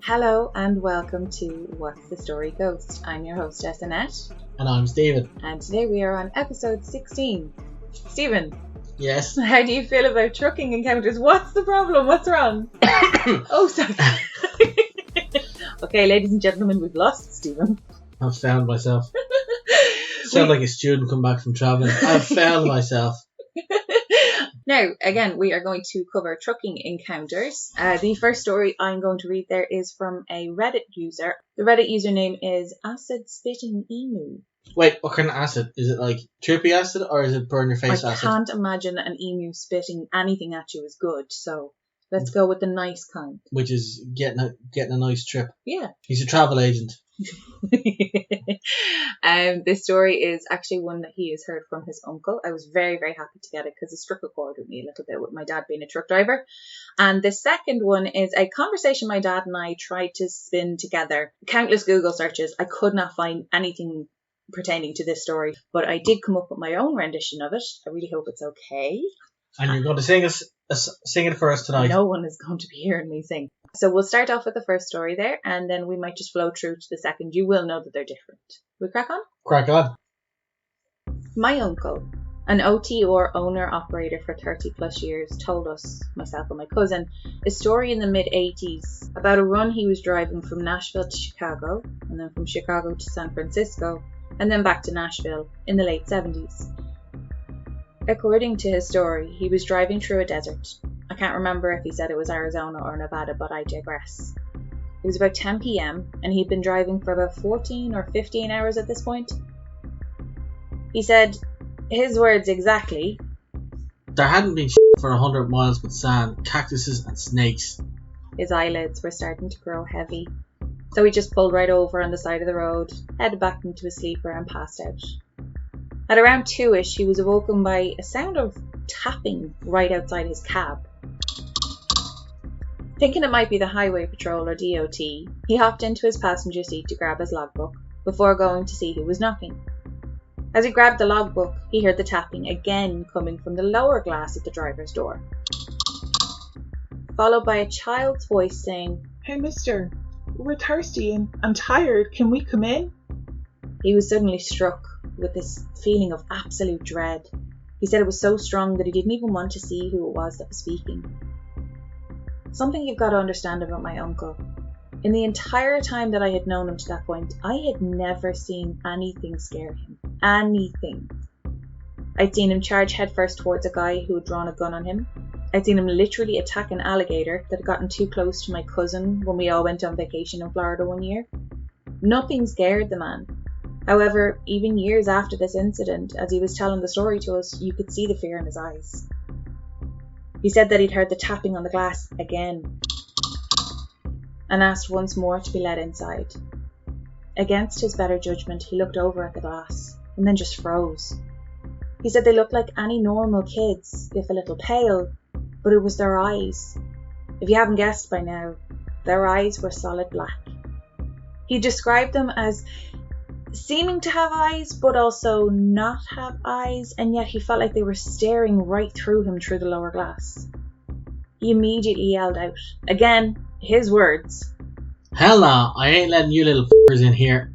Hello and welcome to What's the Story Ghost. I'm your hostess Annette. And I'm Steven. And today we are on episode 16. Steven. Yes? How do you feel about trucking encounters? What's the problem? What's wrong? Oh, sorry. Okay, ladies and gentlemen, we've lost Steven. I've found myself. Sound like a student come back from travelling. I've found myself. Now, again, we are going to cover trucking encounters. The first story I'm going to read there is from a Reddit user. The Reddit username is AcidspittingEmu. Wait, what kind of acid? Is it like trippy acid or is it burn your face acid? I can't imagine an emu spitting anything at you is good, so let's go with the nice kind. Which is getting a nice trip. Yeah. He's a travel agent. This story is actually one that he has heard from his uncle. I was very, very happy to get it because it struck a chord with me a little bit with my dad being a truck driver. And the second one is a conversation my dad and I tried to spin together. Countless Google searches. I could not find anything pertaining to this story, but I did come up with my own rendition of it. I really hope it's okay. And you're going to sing it for us tonight. No one is going to be hearing me sing. So we'll start off with the first story there, and then we might just flow through to the second. You will know that they're different. We crack on? Crack on. My uncle, an OT or owner-operator for 30 plus years, told us, myself and my cousin, a story in the mid-80s about a run he was driving from Nashville to Chicago, and then from Chicago to San Francisco, and then back to Nashville in the late 70s. According to his story, he was driving through a desert. I can't remember if he said it was Arizona or Nevada, but I digress. It was about 10 p.m. and he'd been driving for about 14 or 15 hours at this point. He said, his words exactly, there hadn't been for 100 miles but sand, cactuses and snakes. His eyelids were starting to grow heavy, so he just pulled right over on the side of the road, headed back into his sleeper and passed out. At around 2ish, he was awoken by a sound of tapping right outside his cab. Thinking it might be the Highway Patrol or DOT, he hopped into his passenger seat to grab his logbook before going to see who was knocking. As he grabbed the logbook, he heard the tapping again coming from the lower glass of the driver's door, followed by a child's voice saying, "Hey mister, we're thirsty and I'm tired. Can we come in?" He was suddenly struck with this feeling of absolute dread. He said it was so strong that he didn't even want to see who it was that was speaking. Something you've got to understand about my uncle. In the entire time that I had known him to that point, I had never seen anything scare him. Anything. I'd seen him charge headfirst towards a guy who had drawn a gun on him. I'd seen him literally attack an alligator that had gotten too close to my cousin when we all went on vacation in Florida one year. Nothing scared the man. However, even years after this incident, as he was telling the story to us, you could see the fear in his eyes. He said that he'd heard the tapping on the glass again and asked once more to be let inside. Against his better judgment, he looked over at the glass and then just froze. He said they looked like any normal kids, if a little pale, but it was their eyes. If you haven't guessed by now, their eyes were solid black. He described them as seeming to have eyes, but also not have eyes, and yet he felt like they were staring right through him through the lower glass. He immediately yelled out, again, his words, "Hell no, I ain't letting you little f***ers in here."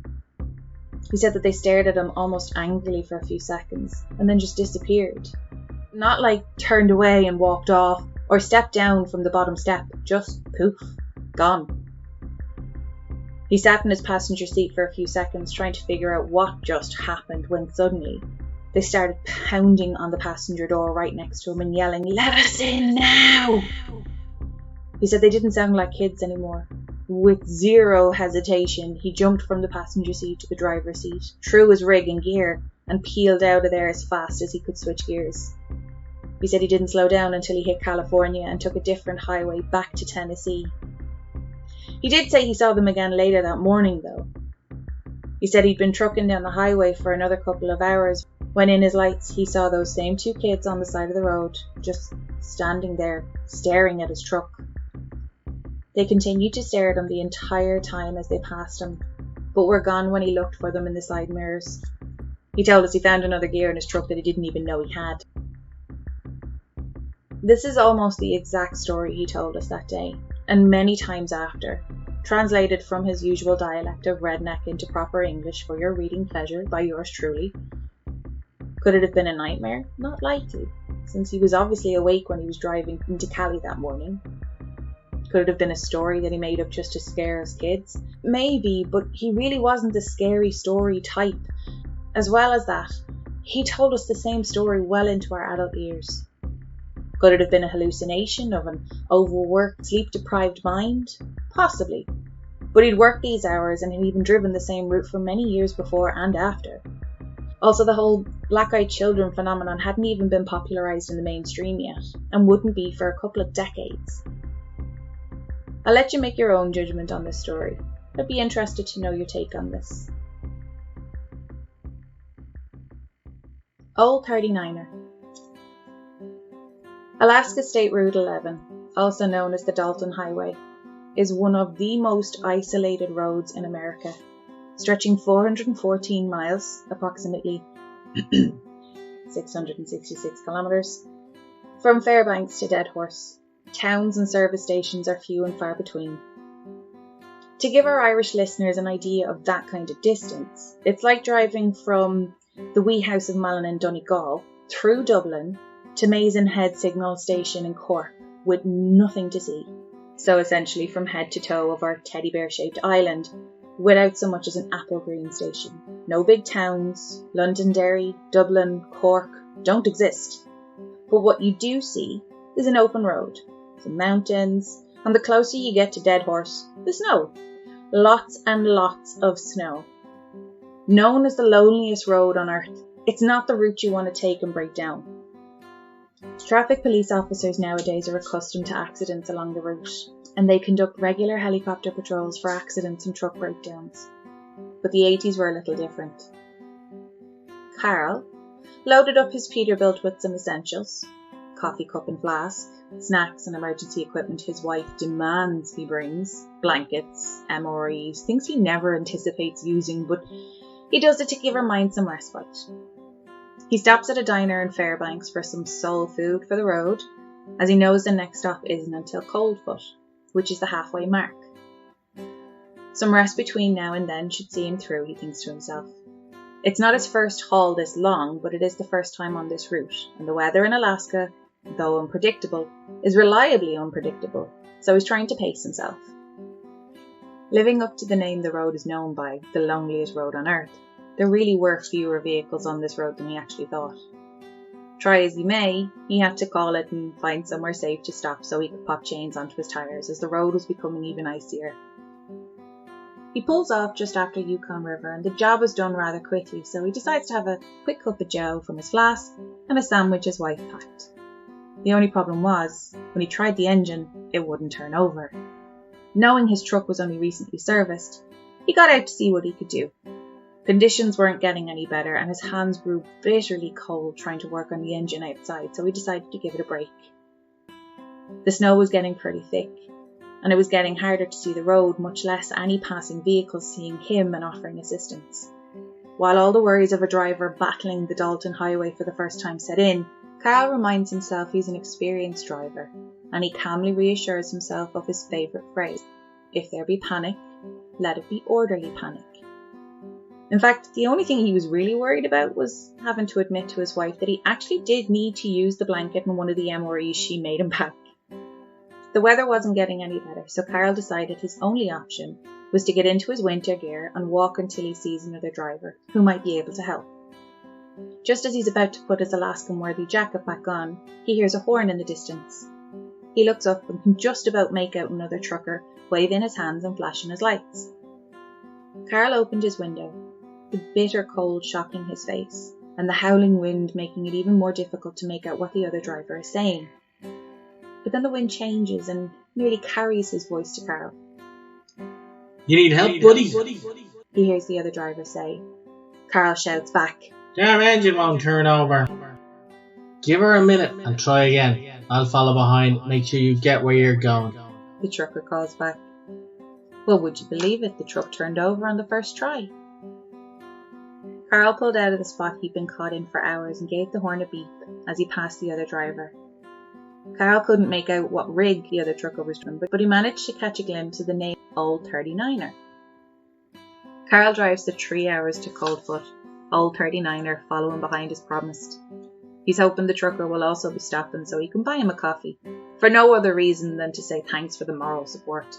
He said that they stared at him almost angrily for a few seconds, and then just disappeared. Not like turned away and walked off, or stepped down from the bottom step, just poof, gone. He sat in his passenger seat for a few seconds trying to figure out what just happened when suddenly they started pounding on the passenger door right next to him and yelling, "Let us in now!" He said they didn't sound like kids anymore. With zero hesitation, he jumped from the passenger seat to the driver's seat, threw his rig in gear, and peeled out of there as fast as he could switch gears. He said he didn't slow down until he hit California and took a different highway back to Tennessee. He did say he saw them again later that morning, though. He said he'd been trucking down the highway for another couple of hours when in his lights he saw those same two kids on the side of the road, just standing there, staring at his truck. They continued to stare at him the entire time as they passed him, but were gone when he looked for them in the side mirrors. He told us he found another gear in his truck that he didn't even know he had. This is almost the exact story he told us that day, and many times after, translated from his usual dialect of redneck into proper English for your reading pleasure by yours truly. Could it have been a nightmare? Not likely, since he was obviously awake when he was driving into Cali that morning. Could it have been a story that he made up just to scare us kids? Maybe, but he really wasn't the scary story type. As well as that, he told us the same story well into our adult ears. Could it have been a hallucination of an overworked, sleep-deprived mind? Possibly. But he'd worked these hours and had even driven the same route for many years before and after. Also, the whole black-eyed children phenomenon hadn't even been popularised in the mainstream yet, and wouldn't be for a couple of decades. I'll let you make your own judgment on this story. I'd be interested to know your take on this. Old 39er. Alaska State Route 11, also known as the Dalton Highway, is one of the most isolated roads in America, stretching 414 miles, approximately 666 kilometres, from Fairbanks to Deadhorse. Towns and service stations are few and far between. To give our Irish listeners an idea of that kind of distance, it's like driving from the wee house of Malin in Donegal through Dublin to Maisenhead Signal Station in Cork with nothing to see. So essentially from head to toe of our teddy bear shaped island without so much as an apple green station. No big towns, Londonderry, Dublin, Cork don't exist. But what you do see is an open road, some mountains, and the closer you get to Deadhorse, the snow. Lots and lots of snow. Known as the loneliest road on earth, it's not the route you want to take and break down. Traffic police officers nowadays are accustomed to accidents along the route, and they conduct regular helicopter patrols for accidents and truck breakdowns. But the 80s were a little different. Carl loaded up his Peterbilt with some essentials, coffee cup and flask, snacks and emergency equipment his wife demands he brings, blankets, MREs, things he never anticipates using, but he does it to give her mind some respite. He stops at a diner in Fairbanks for some soul food for the road, as he knows the next stop isn't until Coldfoot, which is the halfway mark. Some rest between now and then should see him through, he thinks to himself. It's not his first haul this long, but it is the first time on this route, and the weather in Alaska, though unpredictable, is reliably unpredictable, so he's trying to pace himself. Living up to the name the road is known by, the loneliest road on earth, there really were fewer vehicles on this road than he actually thought. Try as he may, he had to call it and find somewhere safe to stop so he could pop chains onto his tyres as the road was becoming even icier. He pulls off just after Yukon River and the job was done rather quickly, so he decides to have a quick cup of joe from his flask and a sandwich his wife packed. The only problem was, when he tried the engine, it wouldn't turn over. Knowing his truck was only recently serviced, he got out to see what he could do. Conditions weren't getting any better and his hands grew bitterly cold trying to work on the engine outside, so he decided to give it a break. The snow was getting pretty thick, and it was getting harder to see the road, much less any passing vehicles seeing him and offering assistance. While all the worries of a driver battling the Dalton Highway for the first time set in, Carl reminds himself he's an experienced driver, and he calmly reassures himself of his favourite phrase, "If there be panic, let it be orderly panic." In fact, the only thing he was really worried about was having to admit to his wife that he actually did need to use the blanket in one of the MREs she made him pack. The weather wasn't getting any better, so Carl decided his only option was to get into his winter gear and walk until he sees another driver who might be able to help. Just as he's about to put his Alaskan-worthy jacket back on, he hears a horn in the distance. He looks up and can just about make out another trucker waving his hands and flashing his lights. Carl opened his window, the bitter cold shocking his face, and the howling wind making it even more difficult to make out what the other driver is saying. But then the wind changes and nearly carries his voice to Carl. You need help, buddy? He hears the other driver say. Carl shouts back, Damn engine won't turn over. Give her a minute and try again. I'll follow behind. Make sure you get where you're going. The trucker calls back. Well, would you believe it? The truck turned over on the first try. Carl pulled out of the spot he'd been caught in for hours and gave the horn a beep as he passed the other driver. Carl couldn't make out what rig the other trucker was from, but he managed to catch a glimpse of the name Old 39er. Carl drives the 3 hours to Coldfoot, Old 39er following behind as promised. He's hoping the trucker will also be stopping so he can buy him a coffee, for no other reason than to say thanks for the moral support.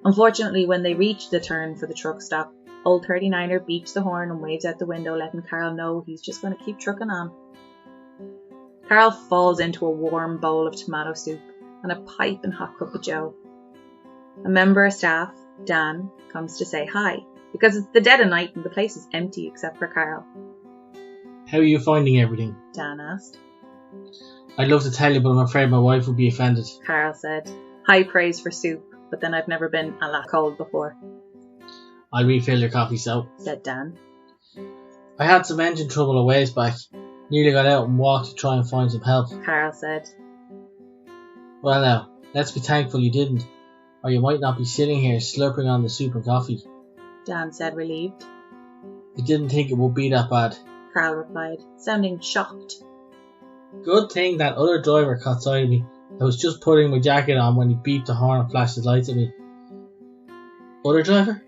Unfortunately, when they reach the turn for the truck stop, Old 39er beeps the horn and waves out the window, letting Carl know he's just going to keep trucking on. Carl falls into a warm bowl of tomato soup and a piping hot cup of joe. A member of staff, Dan, comes to say hi, because it's the dead of night and the place is empty except for Carl. How are you finding everything? Dan asked. I'd love to tell you, but I'm afraid my wife would be offended. Carl said. High praise for soup, but then I've never been a lot cold before. I'll refill your coffee, so, said Dan. I had some engine trouble a ways back. Nearly got out and walked to try and find some help. Carl said. Well now, let's be thankful you didn't, or you might not be sitting here slurping on the soup and coffee. Dan said, relieved. I didn't think it would be that bad. Carl replied, sounding shocked. Good thing that other driver caught sight of me. I was just putting my jacket on when he beeped the horn and flashed his lights at me. Other driver?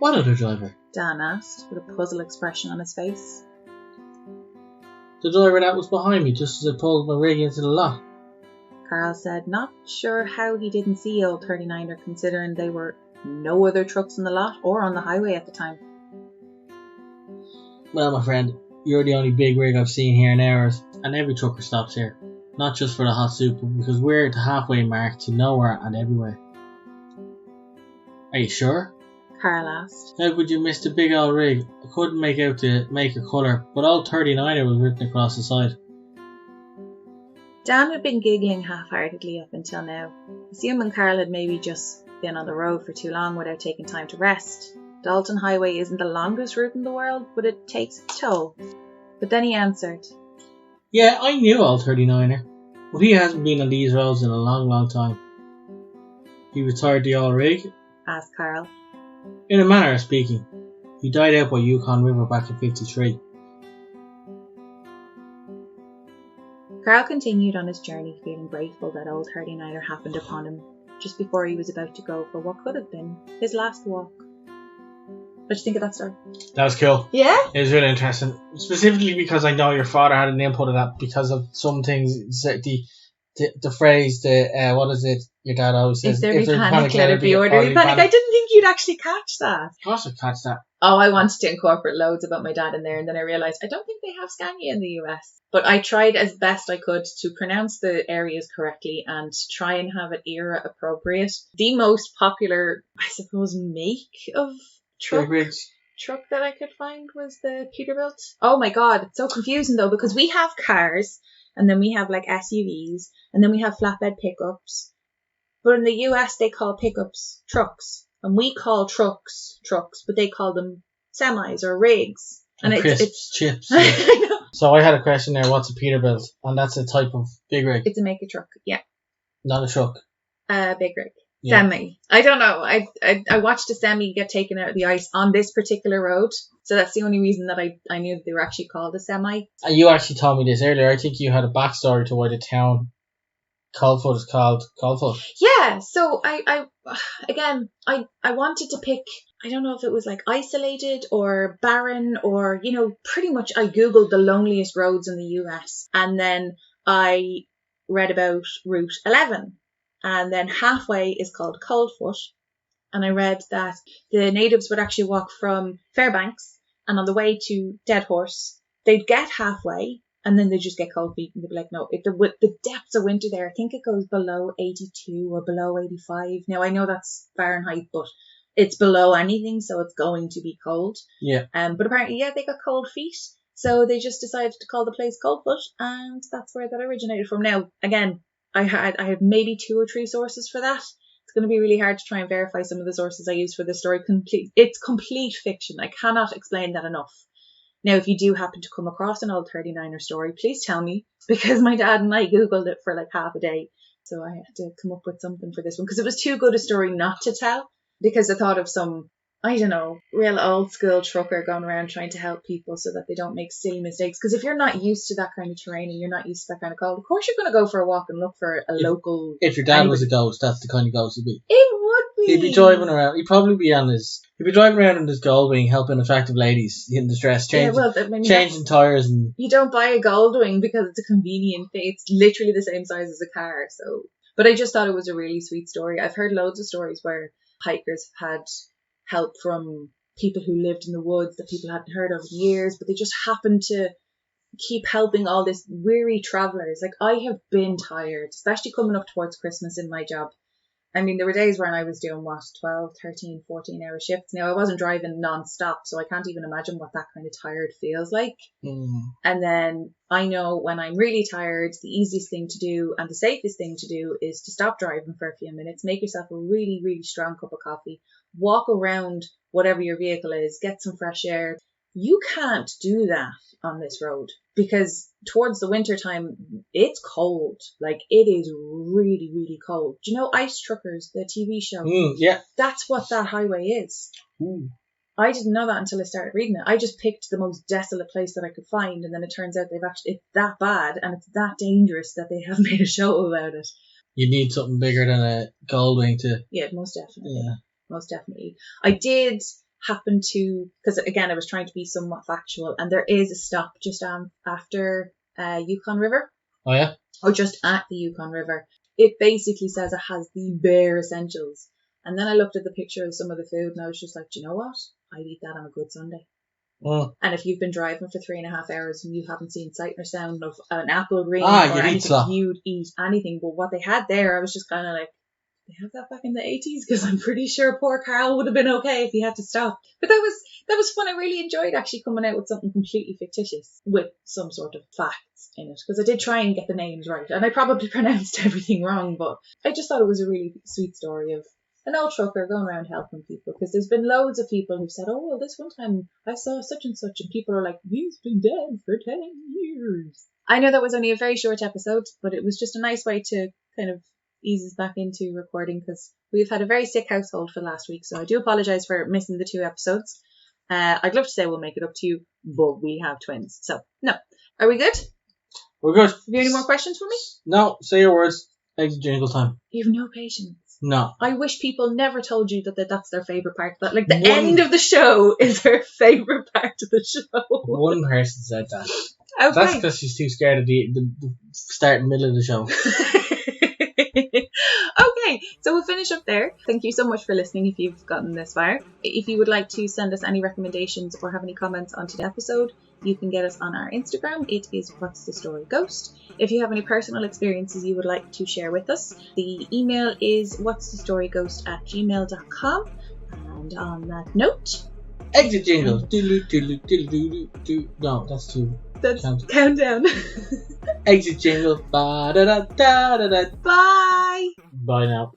What other driver? Dan asked, with a puzzled expression on his face. The driver that was behind me just as I pulled my rig into the lot. Carl said, not sure how he didn't see Old 39er, considering there were no other trucks in the lot or on the highway at the time. Well, my friend, you're the only big rig I've seen here in hours, and every trucker stops here. Not just for the hot soup, but because we're at the halfway mark to nowhere and everywhere. Are you sure? Carl asked. How could you miss the big old rig? I couldn't make out the maker colour, but Old 39er was written across the side. Dan had been giggling half-heartedly up until now, assuming Carl had maybe just been on the road for too long without taking time to rest. Dalton Highway isn't the longest route in the world, but it takes its toll. But then he answered. Yeah, I knew Old 39er, but he hasn't been on these roads in a long, long time. He retired the old rig? Asked Carl. In a manner of speaking. He died out by Yukon River back in '53. Carl continued on his journey, feeling grateful that Old 39er happened upon him just before he was about to go for what could have been his last walk. What do you think of that story? That was cool. Yeah? It was really interesting. Specifically because I know your father had an input of that because of some things, the phrase, what is it your dad always says? If there be panic, let it be orderly panic. I didn't think you'd actually catch that. Of course I'd catch that. Oh, I wanted to incorporate loads about my dad in there, and then I realised I don't think they have Scania in the US. But I tried as best I could to pronounce the areas correctly and try and have it era appropriate. The most popular, I suppose, make of truck that I could find was the Peterbilt. Oh my god, it's so confusing though, because we have cars, and then we have like SUVs, and then we have flatbed pickups. But in the US they call pickups trucks, and we call trucks, but they call them semis or rigs. And it's chips. I know. So I had a question there, what's a Peterbilt? And that's a type of big rig. It's a make a truck, yeah. Not a truck. Big rig. Yeah. Semi. I don't know. I watched a semi get taken out of the ice on this particular road. So that's the only reason that I knew that they were actually called a semi. And you actually told me this earlier. I think you had a backstory to why the town Coldfoot is called Coldfoot. Yeah. So I wanted to pick, I don't know if it was like isolated or barren or, pretty much I Googled the loneliest roads in the US. And then I read about Route 11. And then halfway is called Coldfoot. And I read that the natives would actually walk from Fairbanks, and on the way to Dead Horse, they'd get halfway, and then they'd just get cold feet, and they'd be like, no, the depths of winter there, I think it goes below 82 or below 85. Now, I know that's Fahrenheit, but it's below anything, so it's going to be cold. Yeah. But apparently, yeah, they got cold feet, so they just decided to call the place Coldfoot, and that's where that originated from. Now, again, I had maybe 2 or 3 sources for that. It's going to be really hard to try and verify some of the sources I used for this story. It's complete fiction. I cannot explain that enough. Now, if you do happen to come across an Old 39er story, please tell me, because my dad and I Googled it for like half a day. So I had to come up with something for this one, because it was too good a story not to tell, because I thought of some I don't know, real old school trucker going around trying to help people so that they don't make silly mistakes. Because if you're not used to that kind of terrain and you're not used to that kind of cold, of course you're going to go for a walk and look for a local... If your dad was a ghost, that's the kind of ghost he'd be. It would be. He'd be driving around. He'd probably be he'd be driving around in his Goldwing helping attractive ladies in distress, changing tyres and... You don't buy a Goldwing because it's a convenient thing. It's literally the same size as a car. So, but I just thought it was a really sweet story. I've heard loads of stories where hikers had help from people who lived in the woods that people hadn't heard of in years, but they just happened to keep helping all these weary travellers. Like, I have been tired, especially coming up towards Christmas in my job. I mean, there were days when I was doing, 12, 13, 14-hour shifts. Now, I wasn't driving non-stop, so I can't even imagine what that kind of tired feels like. And then I know when I'm really tired, the easiest thing to do and the safest thing to do is to stop driving for a few minutes, make yourself a really, really strong cup of coffee, walk around whatever your vehicle is, get some fresh air. You can't do that on this road because towards the winter time, it's cold. Like, it is really, really cold. Do you know Ice Truckers, the TV show? Yeah. That's what that highway is. Ooh. I didn't know that until I started reading it. I just picked the most desolate place that I could find, and then it turns out it's that bad and it's that dangerous that they have made a show about it. You need something bigger than a Goldwing to... Yeah, most definitely. Yeah. Most definitely. I did happen to, because again I was trying to be somewhat factual, and there is a stop just after Yukon River. Oh yeah? Or just at the Yukon River. It basically says it has the bare essentials. And then I looked at the picture of some of the food and I was just like, do you know what? I'd eat that on a good Sunday. And if you've been driving for 3.5 hours and you haven't seen sight or sound of an apple green or anything, you'd eat anything. But what they had there, I was just kind of like, they have that back in the 80s? Because I'm pretty sure poor Carl would have been okay if he had to stop. But that was fun. I really enjoyed actually coming out with something completely fictitious with some sort of facts in it. Because I did try and get the names right. And I probably pronounced everything wrong. But I just thought it was a really sweet story of an old trucker going around helping people. Because there's been loads of people who've said, oh, well, this one time I saw such and such. And people are like, he's been dead for 10 years. I know that was only a very short episode. But it was just a nice way to kind of ease us back into recording, because we've had a very sick household for last week, so I do apologise for missing the 2 episodes. I'd love to say we'll make it up to you, but we have twins, so no. Are we good? We're good. Have you any more questions for me? No, say your words. Exit jingle time. You have no patience. No. I wish people never told you that that's their favourite part. That like the end of the show is their favourite part of the show. One person said that. Okay. That's because she's too scared of the start and middle of the show. Okay, so we'll finish up there. Thank you so much for listening if you've gotten this far. If you would like to send us any recommendations or have any comments on today's episode, you can get us on our Instagram. It is What's the Story Ghost. If you have any personal experiences you would like to share with us, the email is what'sthestoryghost@gmail.com. And on that note, exit jingle. No, that's too. That's countdown. Exit jingle. Ba da da da da da. Bye. Bye now.